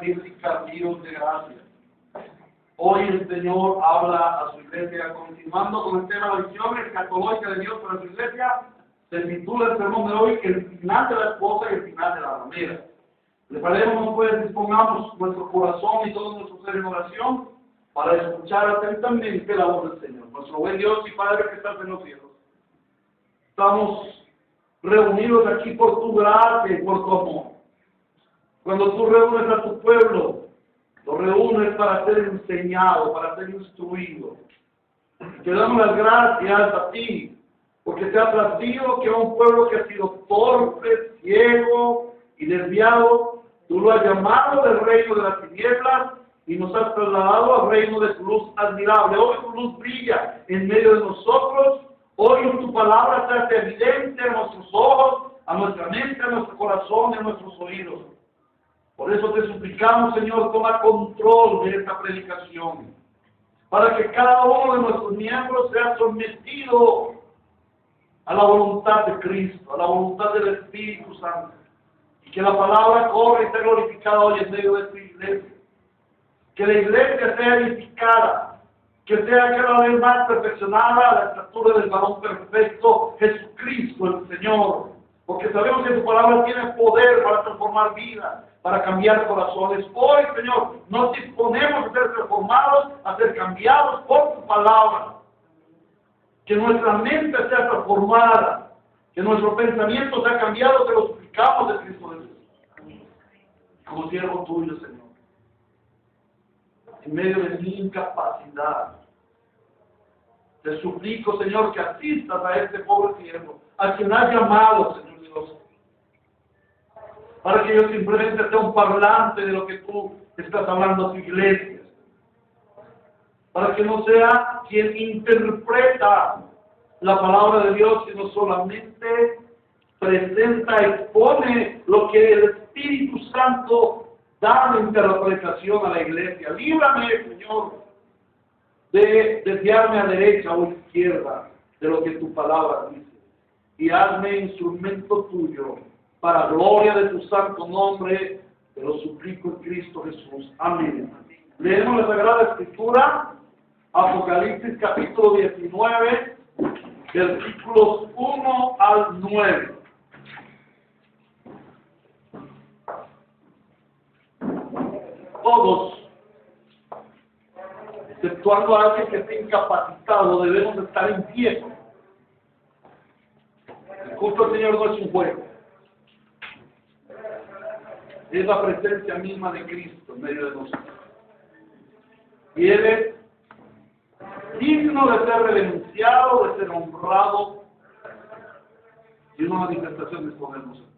bíblica, Dios de gracia. Hoy el Señor habla a su iglesia, continuando con el tema de la visión escatológica de Dios para su iglesia. Se titula el sermón de hoy el final de la esposa y el final de la ramera. Preparémonos pues, dispongamos nuestro corazón y todo nuestro ser en oración para escuchar atentamente la voz del Señor. Nuestro buen Dios y Padre que estás en los cielos. Estamos reunidos aquí por tu gracia y por tu amor. Cuando tú reúnes a tu pueblo, lo reúnes para ser enseñado, para ser instruido. Te damos las gracias a ti, porque te ha placido que un pueblo que ha sido torpe, ciego y desviado, tú lo has llamado del reino de las tinieblas y nos has trasladado al reino de tu luz admirable. Hoy tu luz brilla en medio de nosotros. Hoy tu palabra se hace evidente a nuestros ojos, a nuestra mente, a nuestro corazón, a nuestros oídos. Por eso te suplicamos, Señor, toma control de esta predicación, para que cada uno de nuestros miembros sea sometido a la voluntad de Cristo, a la voluntad del Espíritu Santo, y que la palabra corra y sea glorificada hoy en medio de tu iglesia. Que la iglesia sea edificada, que sea cada vez más perfeccionada a la estatura del varón perfecto, Jesucristo el Señor, porque sabemos que tu palabra tiene poder para transformar vidas, para cambiar corazones. Hoy, Señor, nos disponemos a ser transformados, a ser cambiados por tu palabra. Que nuestra mente sea transformada, que nuestro pensamiento sea cambiado, te lo suplicamos de Cristo Jesús. Como siervo tuyo, Señor. En medio de mi incapacidad, te suplico, Señor, que asistas a este pobre siervo, a quien has llamado, Señor Dios, para que yo simplemente sea un parlante de lo que tú estás hablando a tu iglesia, para que no sea quien interpreta la palabra de Dios, sino solamente presenta, expone lo que el Espíritu Santo da de interpretación a la iglesia. Líbrame, Señor, de desviarme a derecha o izquierda de lo que tu palabra dice, y hazme instrumento tuyo para gloria de tu santo nombre. Te lo suplico en Cristo Jesús. Amén. Leemos la Sagrada Escritura, Apocalipsis capítulo 19, versículos 1 al 9. Todos, exceptuando a alguien que esté incapacitado, debemos estar en pie. El culto al Señor no es un juego. Es la presencia misma de Cristo en medio de nosotros. Y Él es digno de ser reverenciado, de ser honrado, y una manifestación de poder nosotros.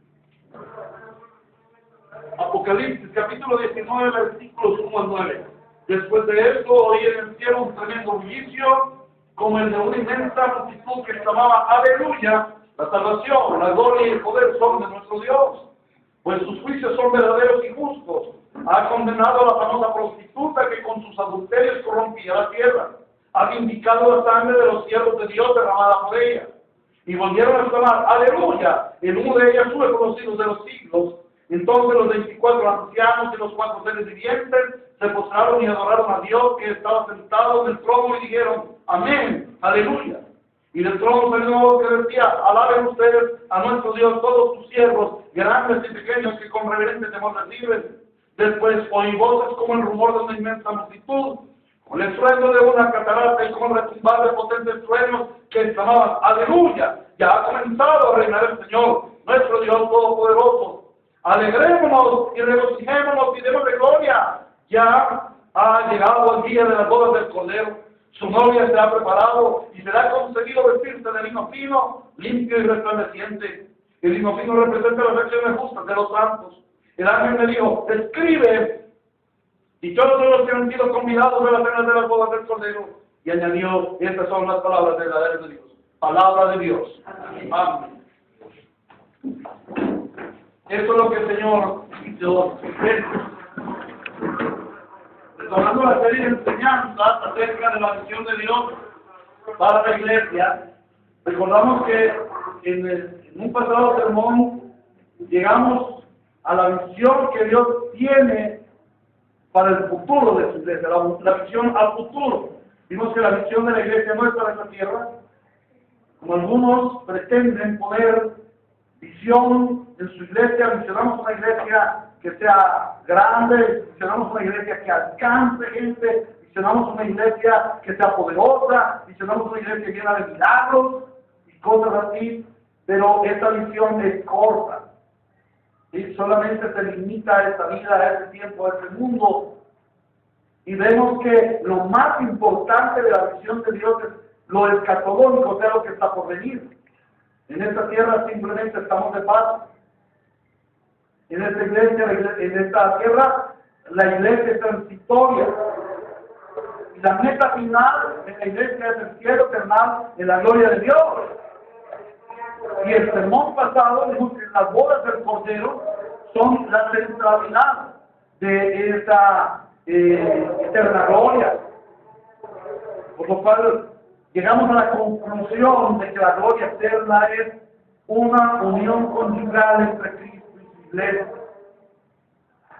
Apocalipsis, capítulo 19, versículos 1 al 9. Después de esto, oí en el cielo un tremendo bullicio, como el de una inmensa multitud que exclamaba: ¡Aleluya! La salvación, la gloria y el poder son de nuestro Dios, pues sus juicios son verdaderos y justos. Ha condenado a la famosa prostituta que con sus adulterios corrompía la tierra. Ha vindicado la sangre de los siervos de Dios derramada por ella. Y volvieron a exclamar: ¡Aleluya! El humo de ella sube por los siglos de los siglos. Entonces los 24 ancianos y los 4 seres vivientes se postraron y adoraron a Dios que estaba sentado en el trono y dijeron: Amén, aleluya. Y del trono salió una voz que decía: alaben ustedes a nuestro Dios todos sus siervos, grandes y pequeños, que con reverente temor le sirven. Después oí voces como el rumor de una inmensa multitud, con el estruendo de una catarata y con el retumbar de potentes truenos, que exclamaban: aleluya, ya ha comenzado a reinar el Señor, nuestro Dios todopoderoso. Alegrémonos y regocijémonos y démosle gloria. Ya ha llegado el día de las bodas del Cordero. Su novia se ha preparado y será concedido vestirse de lino fino, limpio y resplandeciente. El lino fino representa las acciones justas de los santos. El ángel me dijo: escribe, dichosos los que han sido convidados a la cena de las bodas del Cordero. Y añadió: estas son las palabras verdaderas de Dios. Palabra de Dios. Amén. Esto es lo que el Señor hizo. Retomando la serie de enseñanzas acerca de la visión de Dios para la iglesia, recordamos que en un pasado sermón llegamos a la visión que Dios tiene para el futuro de su iglesia, la visión al futuro. Vimos que la visión de la iglesia no es para esta tierra, como algunos pretenden poner visión en su iglesia. Visionamos una iglesia que sea grande, visionamos una iglesia que alcance gente, visionamos una iglesia que sea poderosa, visionamos una iglesia llena de milagros y cosas así, pero esta visión es corta. Y solamente se limita a esta vida, a este tiempo, a este mundo. Y vemos que lo más importante de la visión de Dios es lo escatológico, o sea, lo que está por venir. En esta tierra simplemente estamos de paso. En esta iglesia, en esta tierra, la iglesia es transitoria. Y la meta final de la iglesia es el cielo eterno de la gloria de Dios. Y el sermón pasado dijimos que las bodas del Cordero son la centralidad de esa eterna gloria. Por lo cual llegamos a la conclusión de que la gloria eterna es una unión conyugal entre Cristo y su iglesia.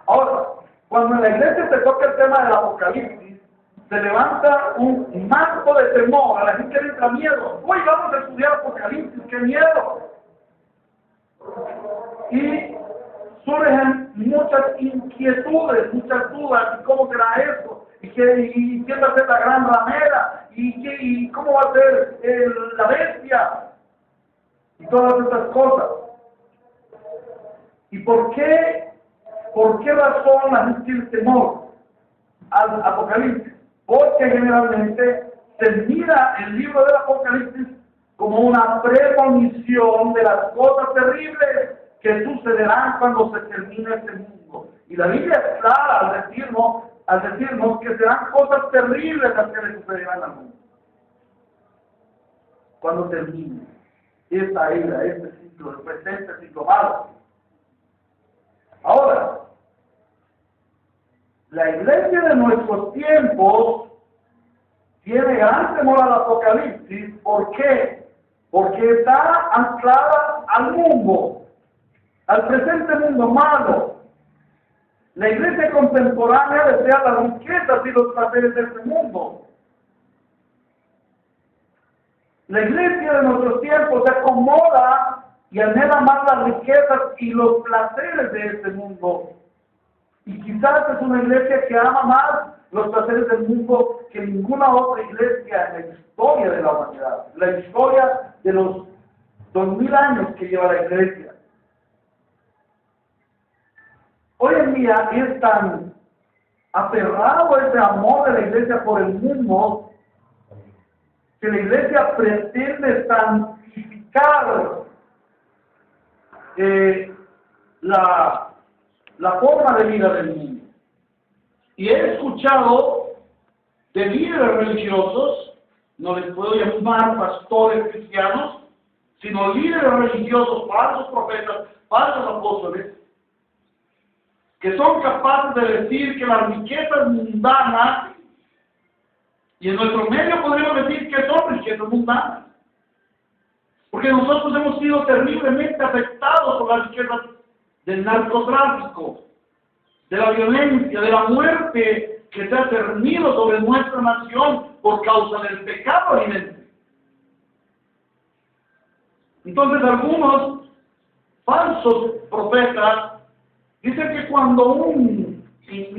Ahora, cuando en la iglesia se toca el tema del Apocalipsis, se levanta un manto de temor, a la gente le entra miedo. Uy, vamos a estudiar Apocalipsis, qué miedo. Y surgen muchas inquietudes, muchas dudas, ¿y cómo será esto? ¿Y quién va a ser la gran ramera? ¿Y cómo va a ser la bestia? Y todas estas cosas. ¿Y por qué razón la gente tiene temor al Apocalipsis? Porque generalmente se mira el libro del Apocalipsis como una premonición de las cosas terribles que sucederán cuando se termine este mundo. Y la Biblia es clara al decirnos que serán cosas terribles las que le sucederán al mundo cuando termine esta era, este ciclo, el presente ciclo malo. Ahora, la iglesia de nuestros tiempos tiene gran temor al Apocalipsis. ¿Por qué? Porque está anclada al mundo, al presente mundo malo. La iglesia contemporánea desea las riquezas y los placeres de este mundo. La iglesia de nuestros tiempos se acomoda y anhela más las riquezas y los placeres de este mundo. Y quizás es una iglesia que ama más los placeres del mundo que ninguna otra iglesia en la historia de la humanidad, la historia de los 2000 años que lleva la iglesia. Hoy en día es tan aferrado ese amor de la iglesia por el mundo que la iglesia pretende santificar la forma de vida del mundo. Y he escuchado de líderes religiosos, no les puedo llamar pastores cristianos, sino líderes religiosos, falsos profetas, falsos apóstoles, que son capaces de decir que las riquezas mundanas, y en nuestro medio podríamos decir que son riquezas mundanas, porque nosotros hemos sido terriblemente afectados por las riquezas del narcotráfico, de la violencia, de la muerte que se ha cernido sobre nuestra nación por causa del pecado evidente. Entonces algunos falsos profetas dicen que cuando un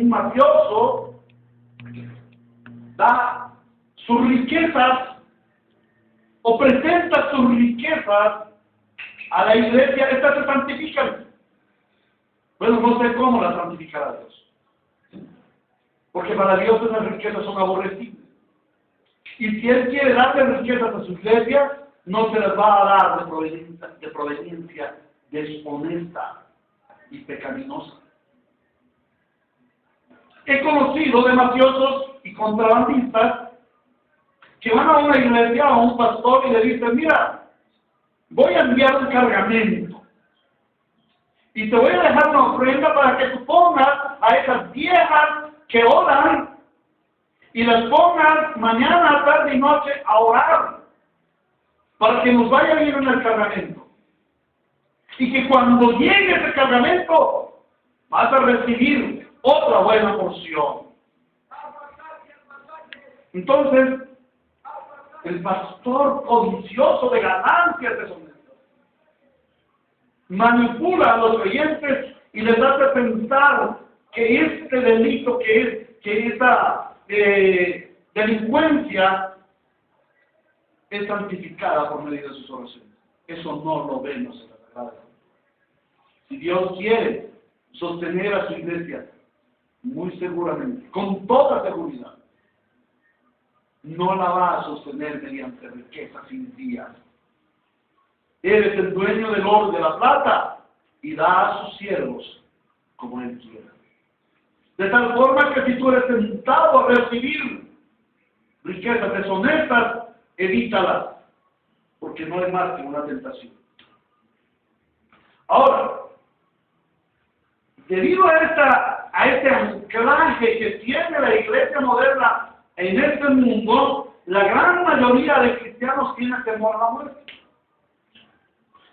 mafioso da sus riquezas o presenta sus riquezas a la iglesia, estas se santifican. Bueno, no sé cómo las santificará Dios, porque para Dios esas riquezas son aborrecibles. Y si Él quiere darle riquezas a su iglesia, no se las va a dar de proveniencia deshonesta y pecaminosa. He conocido de mafiosos y contrabandistas que van a una iglesia o a un pastor y le dicen: mira, voy a enviar un cargamento y te voy a dejar una ofrenda para que tú pongas a esas viejas que oran y las pongas mañana, tarde y noche a orar para que nos vaya bien en el cargamento. Y que cuando llegue ese cargamento vas a recibir otra buena porción. Entonces, el pastor codicioso de ganancias deshonestas manipula a los creyentes y les hace pensar que este delito, que esta delincuencia es santificada por medio de sus oraciones. Eso no lo vemos en la Sagrada Escritura. Si Dios quiere sostener a su iglesia, muy seguramente, con toda seguridad, no la va a sostener mediante riquezas impías. Él es el dueño del oro y de la plata y da a sus siervos como Él quiera. De tal forma que si tú eres tentado a recibir riquezas deshonestas, evítalas, porque no es más que una tentación. Ahora, debido a este anclaje que tiene la iglesia moderna en este mundo, la gran mayoría de cristianos tienen temor a la muerte.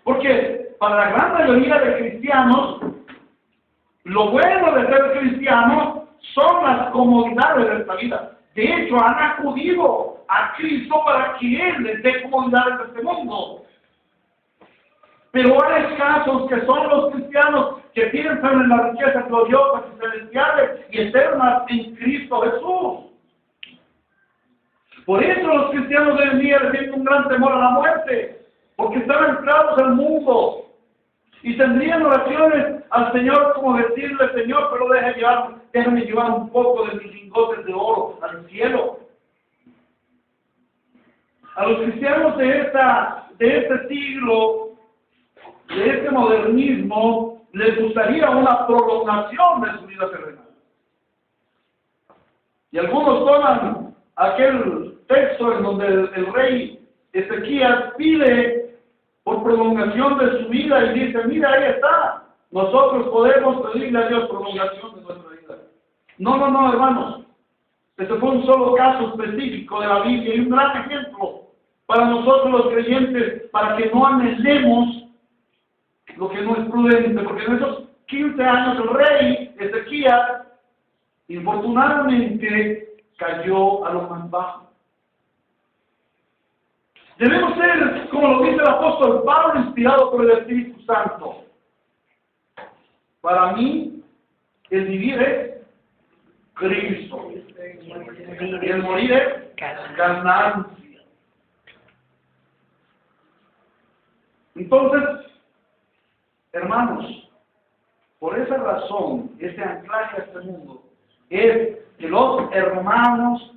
Porque para la gran mayoría de cristianos, lo bueno de ser cristiano son las comodidades de esta vida. De hecho, han acudido a Cristo para que Él les dé comodidades de este mundo. Pero hay casos que son los cristianos que piensan en las riquezas gloriosas y celestiales y eternas en Cristo Jesús. Por eso los cristianos de hoy en día tienen un gran temor a la muerte, porque están anclados al mundo y tendrían oraciones al Señor como decirle: Señor, pero déjame llevar un poco de mis lingotes de oro al cielo. A los cristianos de este siglo, de este modernismo, les gustaría una prolongación de su vida terrenal. Y algunos toman aquel texto en donde el rey Ezequías pide por prolongación de su vida y dice: mira, ahí está, nosotros podemos pedirle a Dios prolongación de nuestra vida. No, hermanos, este fue un solo caso específico de la Biblia y un gran ejemplo para nosotros los creyentes, para que no anhelemos lo que no es prudente, porque en esos 15 años el rey Ezequías infortunadamente cayó a lo más bajo. Debemos ser, como lo dice el apóstol Pablo, inspirado por el Espíritu Santo. Para mí, el vivir es Cristo y el morir es ganancia. Entonces, hermanos, por esa razón, este anclaje a este mundo es que los hermanos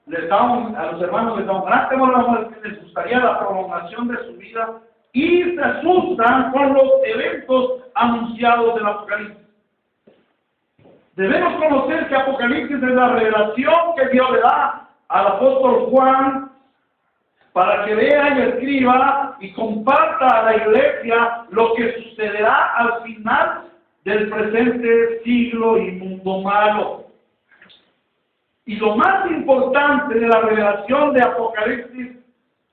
a los hermanos les da un gran temor a la muerte, les gustaría la prolongación de su vida y se asustan con los eventos anunciados del Apocalipsis. Debemos conocer que Apocalipsis es la revelación que Dios le da al apóstol Juan para que vea y escriba y comparta a la iglesia lo que sucederá al final del presente siglo y mundo malo. Y lo más importante de la revelación de Apocalipsis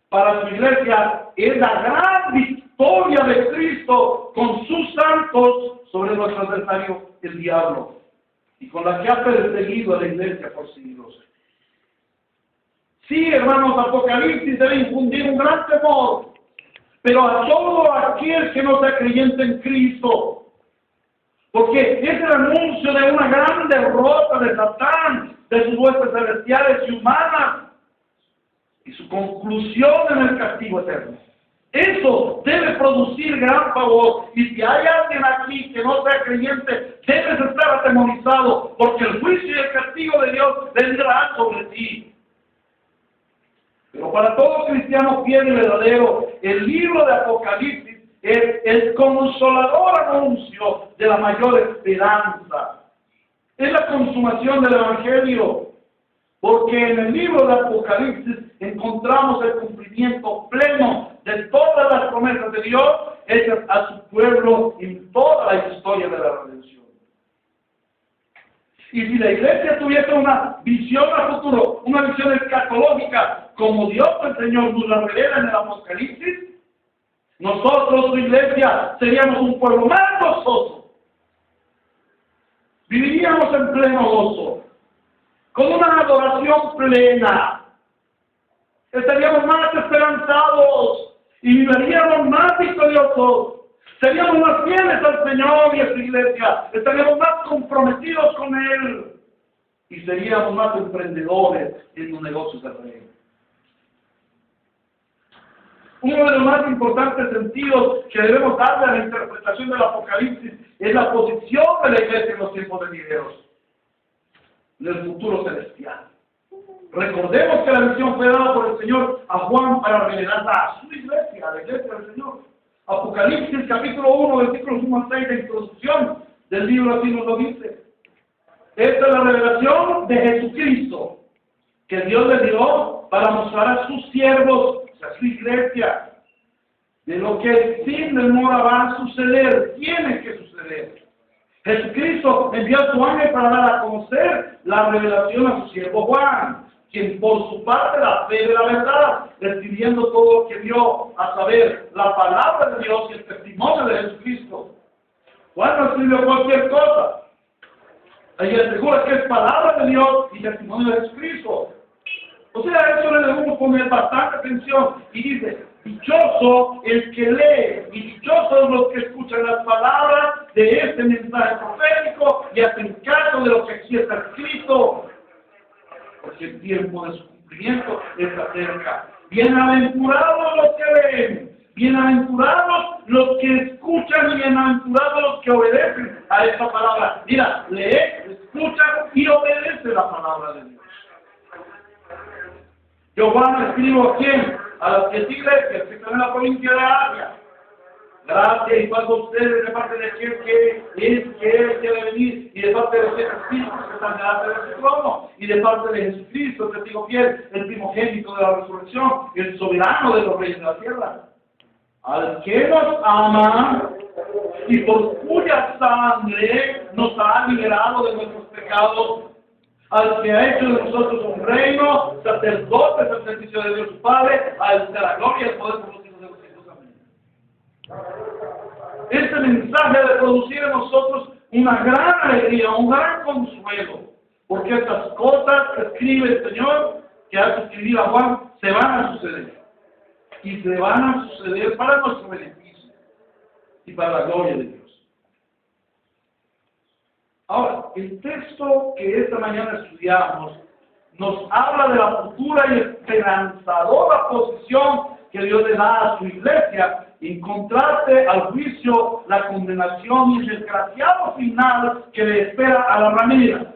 para su iglesia es la gran victoria de Cristo con sus santos sobre nuestro adversario, el diablo, y con la que ha perseguido a la iglesia por siglos. Sí, hermanos, Apocalipsis debe infundir un gran temor, pero a todo aquel que no sea creyente en Cristo, porque es el anuncio de una gran derrota de Satán, de sus huestes celestiales y humanas, y su conclusión en el castigo eterno. Eso debe producir gran favor, y si hay alguien aquí que no sea creyente, debes estar atemorizado, porque el juicio y el castigo de Dios vendrán sobre ti. Pero para todo cristiano fiel y verdadero, el libro de Apocalipsis es el consolador anuncio de la mayor esperanza. Es la consumación del Evangelio, porque en el libro de Apocalipsis encontramos el cumplimiento pleno de todas las promesas de Dios hechas a su pueblo en toda la historia de la redención. Y si la iglesia tuviese una visión a futuro, una visión escatológica, como Dios el Señor nos la revela en el Apocalipsis, nosotros, su iglesia, seríamos un pueblo más gozoso. Viviríamos en pleno gozo, con una adoración plena. Estaríamos más esperanzados y viviríamos más victoriosos. Seríamos más fieles al Señor y a su iglesia. Estaríamos más comprometidos con Él. Y seríamos más emprendedores en los negocios del reino. Uno de los más importantes sentidos que debemos darle a la interpretación del Apocalipsis es la posición de la iglesia en los tiempos venideros, en el futuro celestial. Recordemos que la visión fue dada por el Señor a Juan para revelarla a su iglesia, a la iglesia del Señor. Apocalipsis capítulo 1, versículos 1 al 6, de introducción del libro, así nos lo dice. Esta es la revelación de Jesucristo, que Dios le dio para mostrar a sus siervos, a su iglesia, de lo que el fin del mundo va a suceder, tiene que suceder. Jesucristo envió a su ángel para dar a conocer la revelación a su siervo Juan, quien por su parte la fe de la verdad, escribiendo todo lo que vio, a saber, la palabra de Dios y el testimonio de Jesucristo. Juan no escribió cualquier cosa. Ahí asegura que es palabra de Dios y testimonio de Jesucristo. O sea, a eso le debemos poner bastante atención. Y dice, dichoso el que lee y dichosos los que escuchan las palabras de este mensaje profético y hacen caso de lo que aquí está escrito, porque el tiempo de su cumplimiento está cerca. Bienaventurados los que leen, bienaventurados los que escuchan y bienaventurados los que obedecen a esta palabra. Mira, lee, escucha y obedece la palabra de Dios. Yo, Juan, escribo a quién? A las 10 iglesias que están en la provincia de Asia. Gracias y paz a ustedes de parte de aquel que quiere venir, y de parte de los espíritus que están delante de su trono, y de parte de Jesucristo, el testigo fiel, el primogénito de la resurrección, el soberano de los reyes de la tierra. Al que nos ama y por cuya sangre nos ha liberado de nuestros pecados, al que ha hecho de nosotros un reino, sacerdotes al servicio de Dios su Padre, al de la gloria y el poder por los siglos de los siglos. Amén. Este mensaje debe producir en nosotros una gran alegría, un gran consuelo, porque estas cosas que escribe el Señor, que hace escribir a Juan, se van a suceder. Y se van a suceder para nuestro beneficio y para la gloria de Dios. Ahora, el texto que esta mañana estudiamos nos habla de la futura y esperanzadora posición que Dios le da a su iglesia, en contraste al juicio, la condenación y el desgraciado final que le espera a la ramera.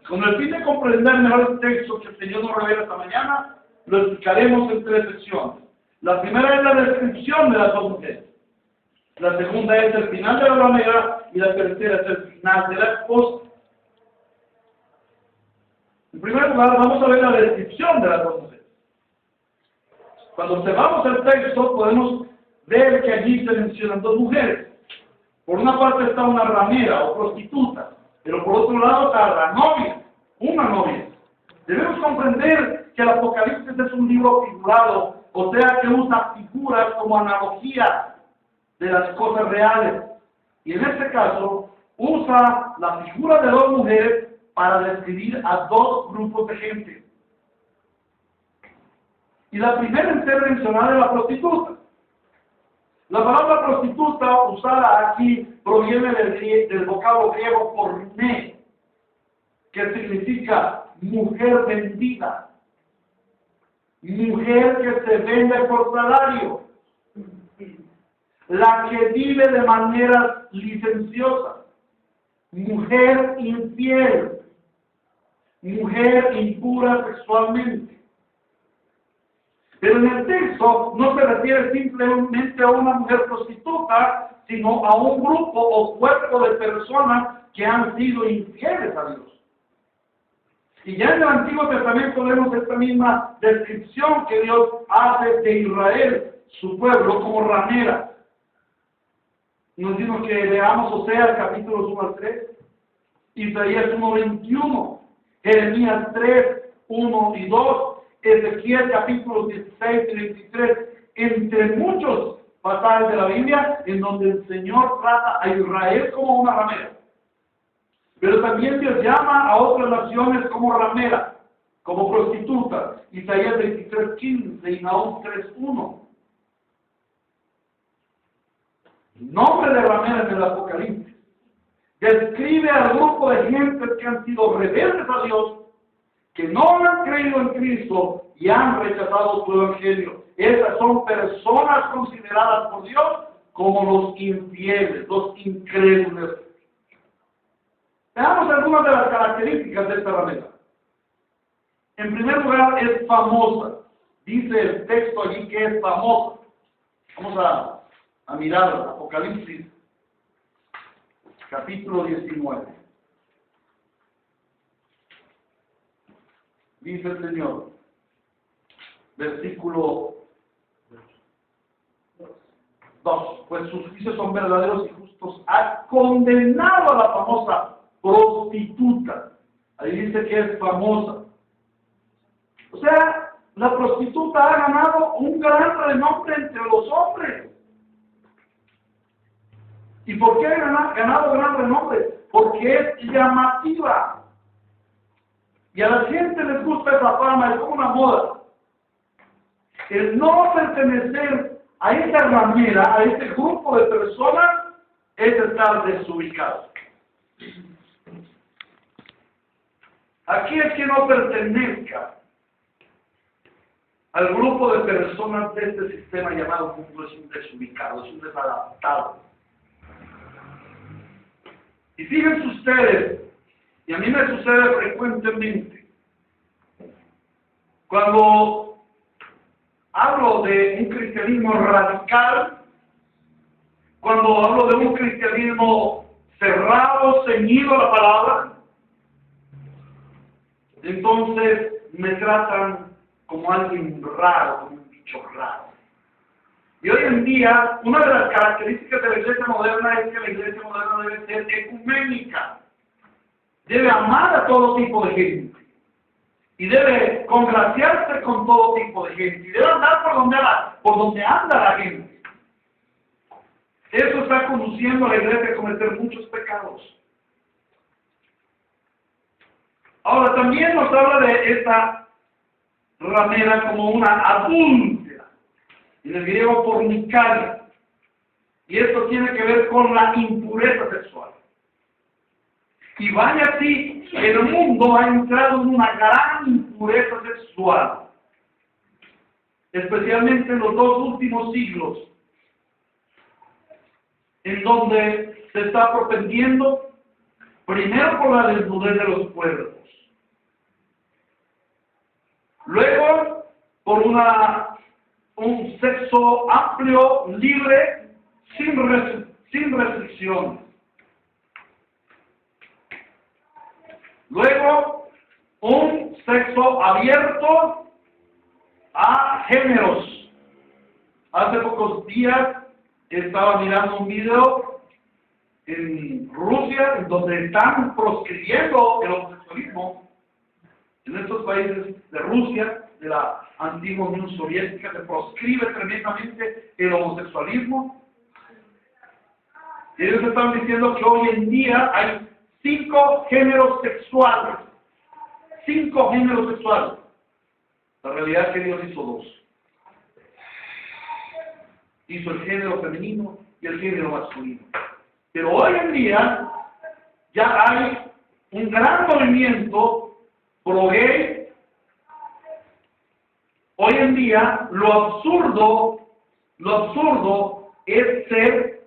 Con el fin de comprender mejor el texto que el Señor nos revela esta mañana, lo explicaremos en 3 secciones. La primera es la descripción de las 2 mujeres. La segunda es el final de la ramera y la tercera es el final de la esposa. En primer lugar, vamos a ver la descripción de las 2 mujeres. Cuando observamos el texto, podemos ver que allí se mencionan 2 mujeres. Por una parte está una ramera o prostituta, pero por otro lado está la novia, una novia. Debemos comprender que el Apocalipsis es un libro figurado, o sea que usa figuras como analogía de las cosas reales. Y en este caso, usa la figura de 2 mujeres para describir a 2 grupos de gente. Y la primera en ser mencionada es la prostituta. La palabra prostituta usada aquí proviene del vocablo griego porné, que significa mujer vendida, mujer que se vende por salario, la que vive de manera licenciosa, mujer infiel, mujer impura sexualmente. Pero en el texto no se refiere simplemente a una mujer prostituta, sino a un grupo o cuerpo de personas que han sido infieles a Dios. Y ya en el Antiguo Testamento vemos esta misma descripción que Dios hace de Israel, su pueblo, como ramera. Nos dice que leamos Oseas capítulos 1 al 3, Isaías 1:21, Jeremías 3, 1 y 2, Ezequiel capítulos 16 y 23, entre muchos pasajes de la Biblia en donde el Señor trata a Israel como una ramera. Pero también Dios llama a otras naciones como ramera, como prostituta. Isaías 23:15 y Nahum 3:1. El nombre de ramera en el Apocalipsis describe al grupo de gentes que han sido rebeldes a Dios, que no han creído en Cristo y han rechazado su evangelio. Esas son personas consideradas por Dios como los infieles, los incrédulos. Veamos algunas de las características de esta ramera. En primer lugar, es famosa. Dice el texto allí que es famosa. Vamos a mirar Apocalipsis, capítulo 19. Dice el Señor, versículo 2. Pues sus juicios son verdaderos y justos. Ha condenado a la famosa prostituta. Ahí dice que es famosa. O sea, la prostituta ha ganado un gran renombre entre los hombres. ¿Y por qué ha ganado gran renombre? Porque es llamativa. Y a la gente les gusta esa fama, es como una moda. El no pertenecer a esa ramera, a ese grupo de personas, es estar desubicado. Aquel que no pertenezca al grupo de personas de este sistema llamado mundo es un desubicado, es un desadaptado. Y fíjense ustedes, y a mí me sucede frecuentemente, cuando hablo de un cristianismo radical, cuando hablo de un cristianismo cerrado, ceñido a la palabra, entonces me tratan como alguien raro, como un bicho raro. Y hoy en día, una de las características de la iglesia moderna es que la iglesia moderna debe ser ecuménica. Debe amar a todo tipo de gente. Y debe congraciarse con todo tipo de gente. Y debe andar por donde anda la gente. Eso está conduciendo a la iglesia a cometer muchos pecados. Ahora, también nos habla de esta ramera como una adúltera. En el griego fornicaria. Y esto tiene que ver con la impureza sexual. Y vaya así, el mundo ha entrado en una gran impureza sexual. Especialmente en los 2 últimos siglos. En donde se está propendiendo primero por la desnudez de los cuerpos. Luego por un sexo amplio, libre, sin restricciones. Luego, un sexo abierto a géneros. Hace pocos días estaba mirando un video en Rusia, en donde están proscribiendo el homosexualismo. En estos países de Rusia, de la antigua Unión Soviética, se proscribe tremendamente el homosexualismo. Ellos están diciendo que hoy en día hay 5 géneros sexuales. 5 géneros sexuales. La realidad es que Dios hizo 2. Hizo el género femenino y el género masculino. Pero hoy en día ya hay un gran movimiento pro-gay. Hoy en día lo absurdo es ser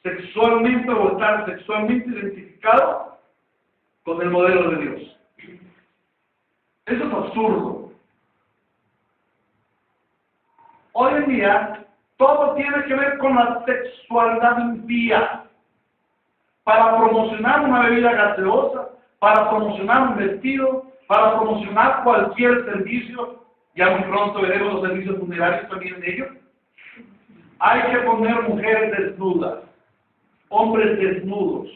sexualmente o estar sexualmente identificado con el modelo de Dios. Eso es absurdo. Hoy en día todo tiene que ver con la sexualidad impía. Para promocionar una bebida gaseosa, para promocionar un vestido, para promocionar cualquier servicio, ya muy pronto veremos los servicios funerarios también de ellos, hay que poner mujeres desnudas, hombres desnudos.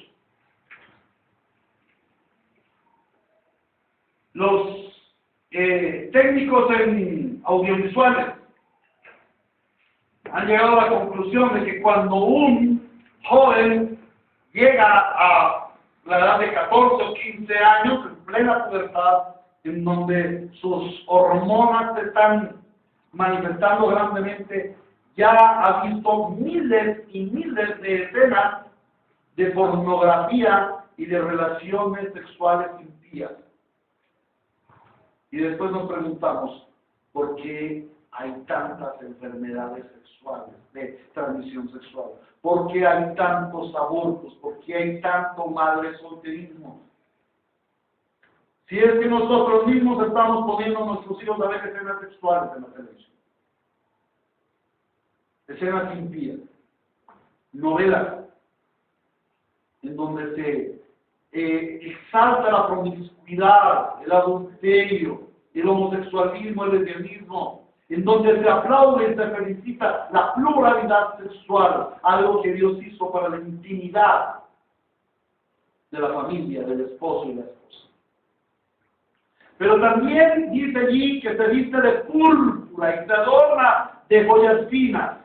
Los técnicos en audiovisuales han llegado a la conclusión de que cuando un joven llega a la edad de 14 o 15 años, en plena pubertad, en donde sus hormonas se están manifestando grandemente, ya ha visto miles y miles de escenas de pornografía y de relaciones sexuales impías. Y después nos preguntamos, ¿por qué hay tantas enfermedades sexuales, de transmisión sexual? ¿Por qué hay tantos abortos? ¿Por qué hay tanto madre solterismo? Si es que nosotros mismos estamos poniendo a nuestros hijos a ver escenas sexuales en la televisión. Escenas impías. Novelas en donde se exalta la promiscuidad, el adulterio, el homosexualismo, el lesbianismo, en donde se aplaude y se felicita la pluralidad sexual, algo que Dios hizo para la intimidad de la familia, del esposo y la esposa. Pero también dice allí que se viste de púrpura y se adorna de joyas finas.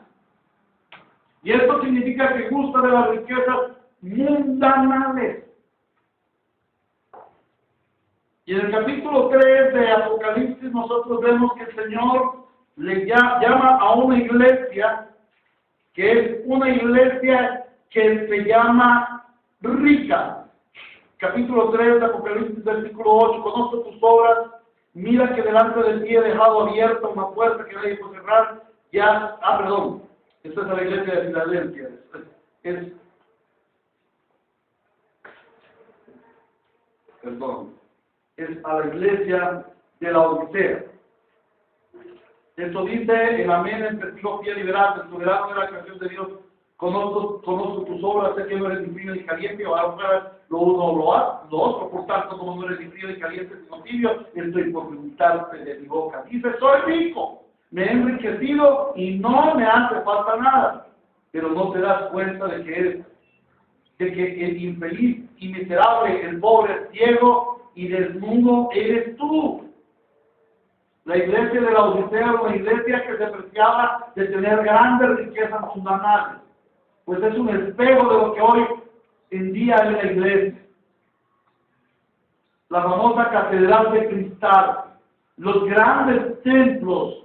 Y esto significa que gusta de las riquezas mundanales. Y en el capítulo 3 de Apocalipsis nosotros vemos que el Señor le llama a una iglesia que es una iglesia que se llama rica. Capítulo 3 de Apocalipsis, versículo 8, conozco tus obras, mira que delante de ti he dejado abierta una puerta que nadie puede cerrar. Esta es la iglesia de Filadelfia. Es a la iglesia de la Odisea. Esto dice el amén, el testigo fiel y veraz, el soberano de la creación de Dios. Conozco tus obras, sé que no eres ni frío ni caliente, o ahora lo uno o lo otro, por tanto, como no eres ni frío ni caliente, sino tibio, estoy por preguntarte de mi boca. Dice, soy rico, me he enriquecido y no me hace falta nada, pero no te das cuenta de que el infeliz y miserable, el pobre, ciego y desnudo eres tú. La iglesia de la Odisea era una iglesia que se preciaba de tener grandes riquezas mundanales, pues es un espejo de lo que hoy en día es la iglesia. La famosa catedral de cristal, los grandes templos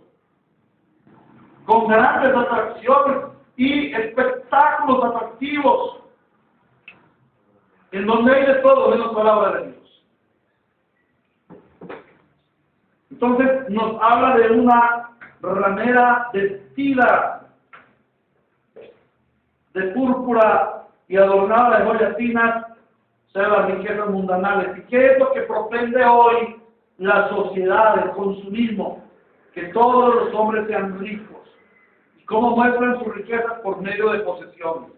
con grandes atracciones y espectáculos atractivos, en donde hay de todo menos palabra de Dios. Entonces nos habla de una ramera vestida de púrpura y adornada de joyas finas, o sea, las riquezas mundanales. ¿Y qué es lo que propende hoy la sociedad, el consumismo? Que todos los hombres sean ricos. ¿Y cómo muestran sus riquezas? Por medio de posesiones.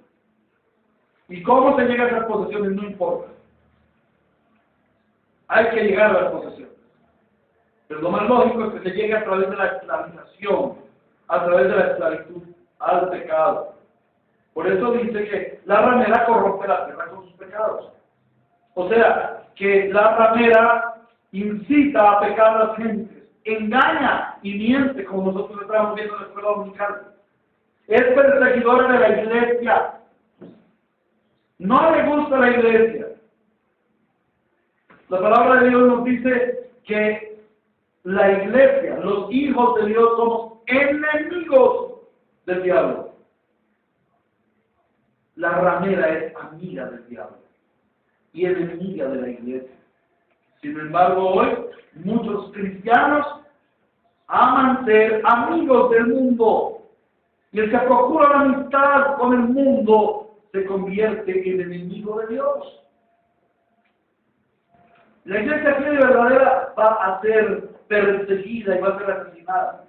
¿Y cómo se llega a esas posesiones? No importa. Hay que llegar a las posesiones. Pero lo más lógico es que se llegue a través de la esclavización, a través de la esclavitud al pecado. Por eso dice que la ramera corrompe la tierra con sus pecados. O sea, que la ramera incita a pecar a las gentes, engaña y miente, como nosotros estamos viendo en la escuela dominical. Es perseguidora de la iglesia. No le gusta la iglesia. La palabra de Dios nos dice que la iglesia, los hijos de Dios, somos enemigos del diablo. La ramera es amiga del diablo y enemiga de la iglesia. Sin embargo, hoy muchos cristianos aman ser amigos del mundo, y el que procura la amistad con el mundo se convierte en enemigo de Dios. La iglesia fiel y verdadera va a ser perseguida y va a ser asesinada.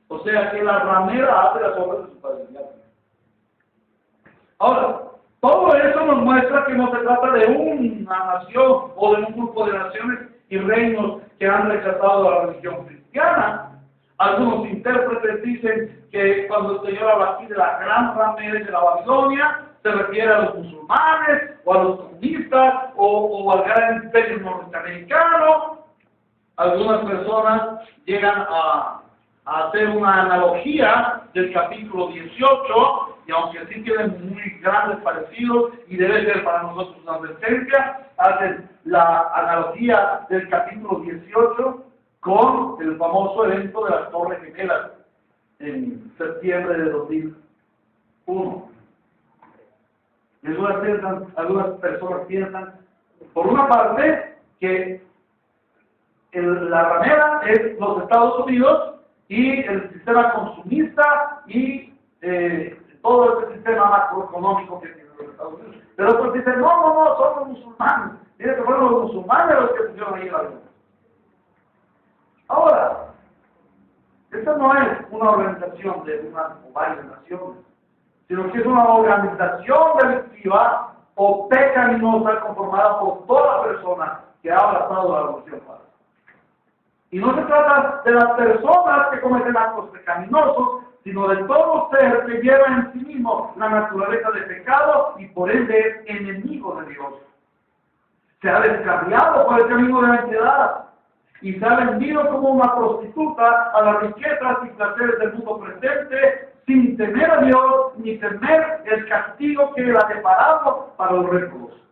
O sea que la ramera hace las obras de su padre diablo. Ahora, todo eso nos muestra que no se trata de una nación o de un grupo de naciones y reinos que han rechazado la religión cristiana. Algunos intérpretes dicen que cuando el Señor habla aquí de la gran ramera de la Babilonia, se refiere a los musulmanes, o a los comunistas, o al gran imperio norteamericano. Algunas personas llegan a hacer una analogía del capítulo 18 y aunque sí tienen muy grandes parecidos, y debe ser para nosotros una advertencia, hacen la analogía del capítulo 18 con el famoso evento de las Torres Gemelas en septiembre de 2001. Y algunas personas piensan, por una parte, que la ramera es los Estados Unidos y el sistema consumista y todo este sistema macroeconómico que tiene los Estados Unidos. Pero otros dicen, no, son los musulmanes. Dice que fueron los musulmanes los que pusieron ahí la luz. Ahora, esta no es una organización de una o varias naciones, sino que es una organización delictiva o pecaminosa conformada por toda persona que ha abrazado la religión falsa. Y no se trata de las personas que cometen actos pecaminosos, sino de todo ser que lleva en sí mismo la naturaleza de pecado y por ende es enemigo de Dios. Se ha descarriado por el camino de la entidad y se ha vendido como una prostituta a las riquezas y placeres del mundo presente, sin temer a Dios ni temer el castigo que él ha deparado para los réprobados.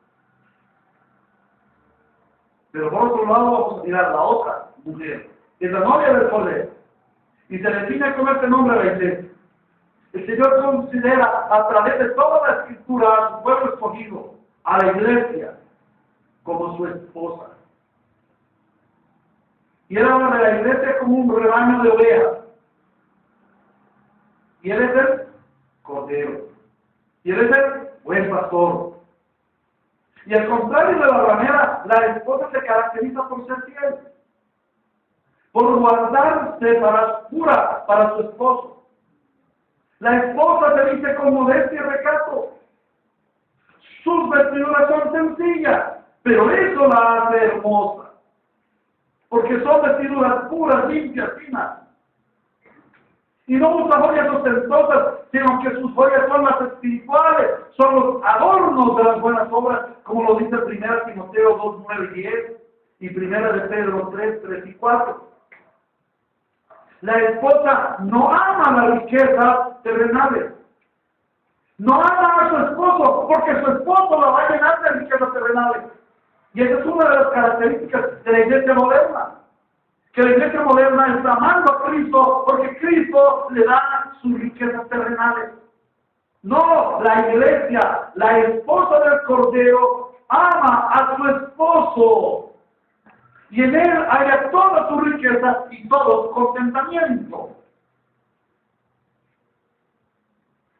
Pero por otro lado vamos a mirar la otra mujer, que es la novia del Cordero, y se define con este nombre a la iglesia. El Señor considera a través de toda la escritura a su pueblo escogido, a la iglesia, como su esposa. Y él habla de la iglesia como un rebaño de ovejas. Y él es el Cordero. Y él es el buen pastor. Y al contrario de la ramera, la esposa se caracteriza por ser fiel, por guardarse pura para su esposo. La esposa se viste con modestia y recato. Sus vestiduras son sencillas, pero eso la hace hermosa, porque son vestiduras puras, limpias, finas. Y no usa joyas ostentosas, sino que sus joyas son las espirituales, son los adornos de las buenas obras, como lo dice 1 Timoteo 2, 9 y 10, y 1 de Pedro 3, 3 y 4. La esposa no ama las riquezas terrenales. No ama a su esposo, porque su esposo la va a llenar de riquezas terrenales. Y esa es una de las características de la iglesia moderna. Que la iglesia moderna está amando a Cristo porque Cristo le da sus riquezas terrenales. No, la iglesia, la esposa del Cordero, ama a su esposo. Y en él haya toda su riqueza y todo su contentamiento.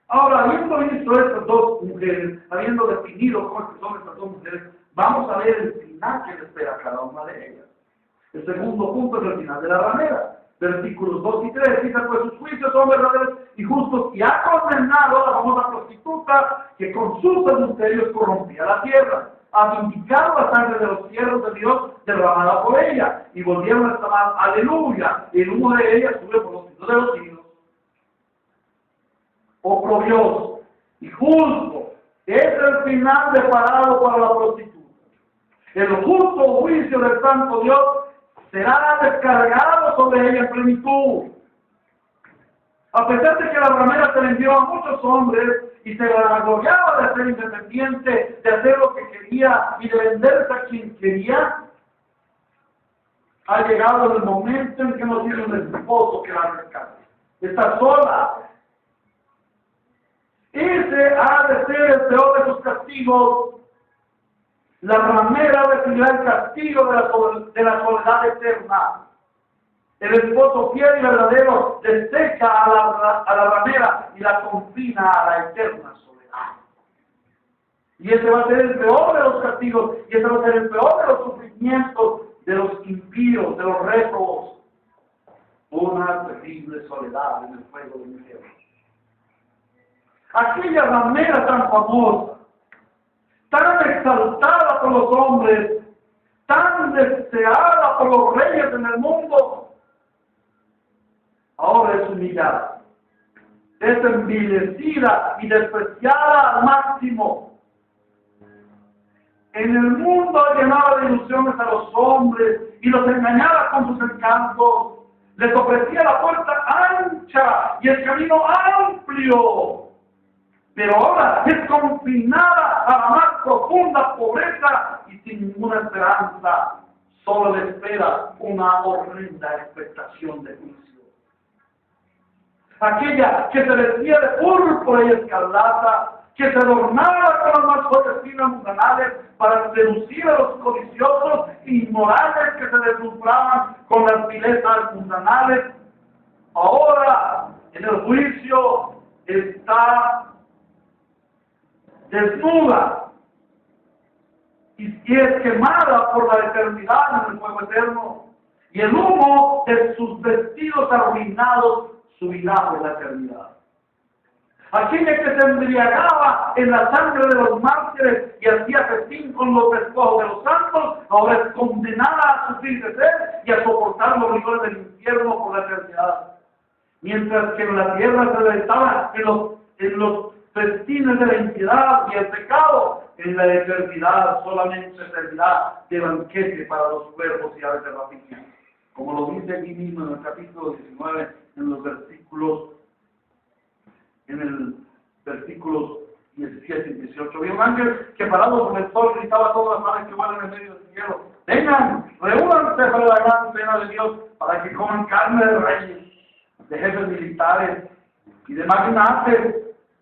Ahora, habiendo visto estas dos mujeres, habiendo definido cómo son estas dos mujeres, vamos a ver el final que le espera a cada una de ellas. El segundo punto es el final de la ramera. Versículos 2 y 3, dice, pues sus juicios son verdaderos y justos, y ha condenado a la famosa prostituta que con sus adulterios corrompía la tierra. Ha vindicado la sangre de los siervos de Dios derramada por ella, y volvieron a exclamar, aleluya, y el humo de ella sube por los siglos de los siglos. Oprobioso y justo es el final deparado para la prostituta. El justo juicio del santo Dios será descargado sobre ella en plenitud. A pesar de que la ramera se vendió a muchos hombres y se vanagloriaba de ser independiente, de hacer lo que quería y de venderse a quien quería, ha llegado el momento en que no tiene un esposo que la rescate. Está sola. Ese ha de ser el peor de sus castigos. La ramera recibirá el castigo de la soledad eterna. El esposo fiel y verdadero desecha a la ramera y la confina a la eterna soledad. Y ese va a ser el peor de los castigos, y ese va a ser el peor de los sufrimientos de los impíos, de los réprobos. Una terrible soledad en el fuego del infierno. Aquella ramera tan famosa, tan exaltada por los hombres, tan deseada por los reyes en el mundo, ahora es humillada, es envilecida y despreciada al máximo. En el mundo llenaba de ilusiones a los hombres y los engañaba con sus encantos. Les ofrecía la puerta ancha y el camino amplio. pero ahora es confinada a la más profunda pobreza y sin ninguna esperanza. Solo le espera una horrenda expectación de juicio. Aquella que se vestía de púrpura y escarlata, que se adornaba con las más joyas finas mundanales para seducir a los codiciosos y inmorales que se deslumbraban con las vilezas mundanales, ahora en el juicio está desnuda y es quemada por la eternidad en el fuego eterno, y el humo de sus vestidos arruinados subirá por la eternidad. Aquella que se embriagaba en la sangre de los mártires y hacía festín con los despojos de los santos, ahora es condenada a sufrir de sed y a soportar los rigores del infierno por la eternidad. Mientras que en la tierra se deleitaba en los festines de la impiedad y el pecado, en la eternidad solamente servirá de banquete para los cuervos y aves de rapiña. Como lo dice aquí mismo en el capítulo 19, en los versículos 17 y 18. Había un ángel que parado sobre el sol gritaba a todas las aves que vuelan en medio del cielo: vengan, reúnanse para la gran cena de Dios, para que coman carne de reyes, de jefes militares y de magnates,